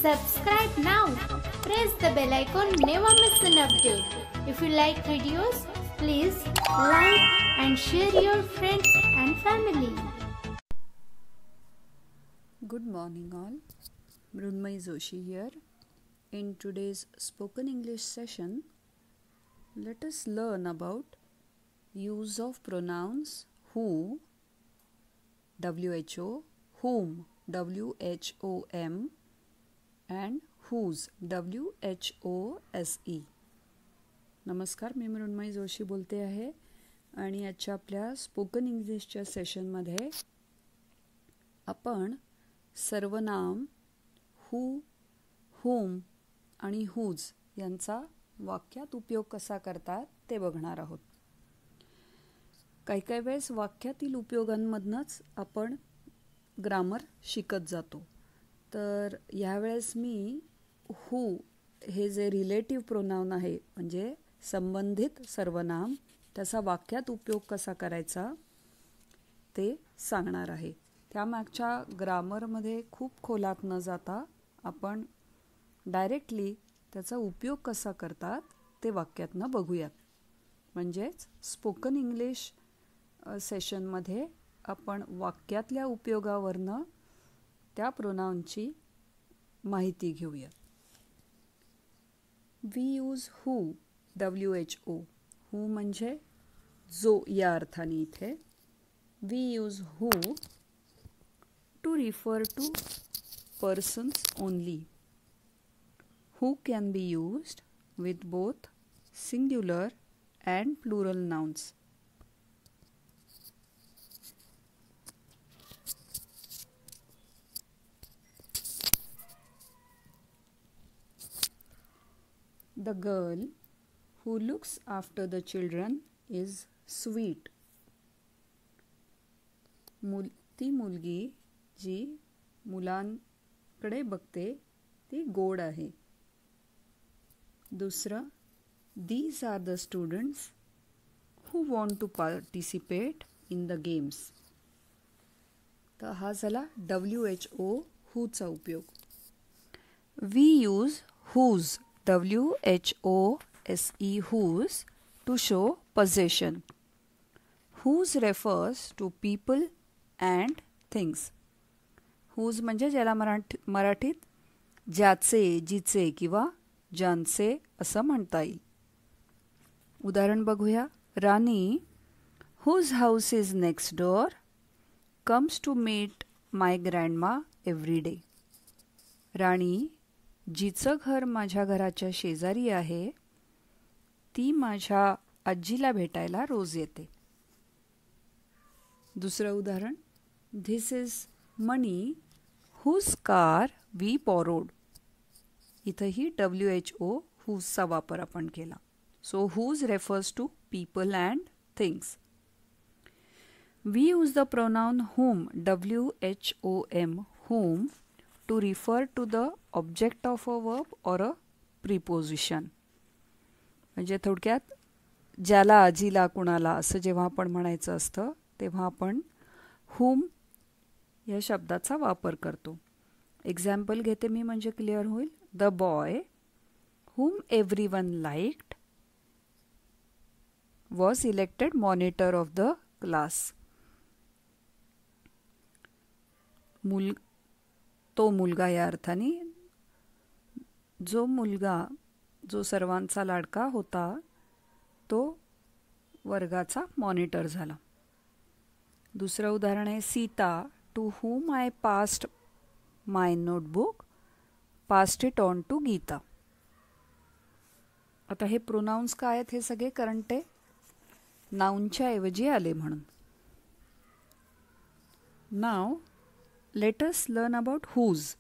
Subscribe now. Press the bell icon. Never miss an update. If you like videos, please like and share your friends and family. Good morning all. Mrunmayee Joshi here. In today's spoken English session, let us learn about use of pronouns who, WHO, whom, WHOM, and whose, WHOSE. नमस्कार, मी मृण्मयी जोशी बोलते आहे आणि आजच्या आपल्या spoken इंग्लिशच्या सेशनमध्ये आपण सर्वनाम हू, whom आणि whose यांचा वाक्यात उपयोग कसा करतात ते बघणार आहोत. काही वेळेस वाक्यातील उपयोगांमधनंच आपण ग्रामर शिकत जातो. तर यावेळेस मी हू हे जे रिलेटिव्ह प्रोनाउन आहे म्हणजे संबंधित सर्वनाम त्याचा वाक्यात उपयोग कसा करायचा ते सांगणार आहे. त्यामागच्या ग्रामरमध्ये खूप खोलात न जाता आपण डायरेक्टली त्याचा उपयोग कसा करतात ते वाक्यातनं बघूयात. म्हणजेच स्पोकन इंग्लिश सेशनमध्ये आपण वाक्यातल्या उपयोगावरनं त्या प्रोनाउनची माहिती घेऊया. We use who, WHO. Who म्हणजे जो या अर्थाने इथे. We use who to refer to persons only. Who can be used with both singular and plural nouns. The girl who looks after the children is sweet. ती मुलगी जी मुलांकडे बघते ती गोड आहे. दुसरं, these are the students who want to participate in the games. तर हा झाला WHO whoचा उपयोग. We use whose, WHOSE, whose to show possession. Whose refers to people and things. whose म्हणजे ज्याला मराठीत ज्याचे, जिचे किंवा ज्यांचे असं म्हणता येईल. उदाहरण बघूया. राणी whose house is next door comes to meet my grandma every day. राणी जिचं घर माझ्या घराच्या शेजारी आहे ती माझ्या आजीला भेटायला रोज येते. दुसरं उदाहरण. This is money whose car we borrowed. इथंही WHO whoseचा वापर आपण केला. So whose refers to people and things. We use the pronoun whom, WHOM, whom, to refer to the object of a verb or a preposition. म्हणजे थोडक्यात ज्याला, आजीला, कुणाला असं जेव्हा आपण म्हणायचं असतं तेव्हा आपण whom या शब्दाचा वापर करतो. एक्झाम्पल घेते मी म्हणजे क्लिअर होईल. The boy whom everyone liked was elected monitor of the class. तो मुलगा या अर्थाने जो सर्वांचा लाडका होता तो वर्गाचा मॉनिटर झाला. दुसरं उदाहरण आहे. Sita to whom I passed my notebook passed it on to Gita. आता हे प्रोनाउन्स काय आहेत हे सगळे कारण ते नाउनच्या ऐवजी आले म्हणून. Now let us learn about whose.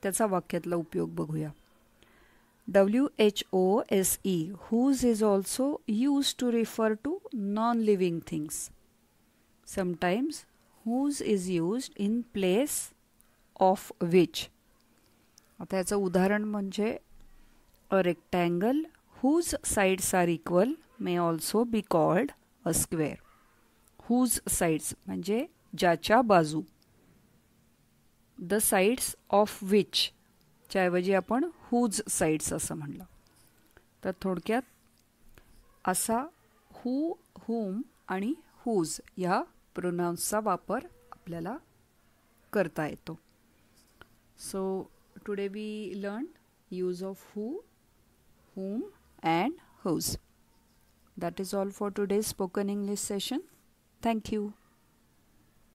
त्याचा वाक्यातला उपयोग बघूया. WHOSE, whose is also used to refer to non-living things. Sometimes whose is used in place of which. आता याचं उदाहरण म्हणजे a rectangle whose sides are equal may also be called a square. Whose sides म्हणजे ज्याच्या बाजू. The sides of which च्याऐवजी आपण whose sides असं म्हणलं. तर थोडक्यात असा हू, हुम आणि हुज ह्या प्रोनाउन्सचा वापर आपल्याला करता येतो. So today we learn use of who, whom and whose. That is all for today's spoken English session. Thank you.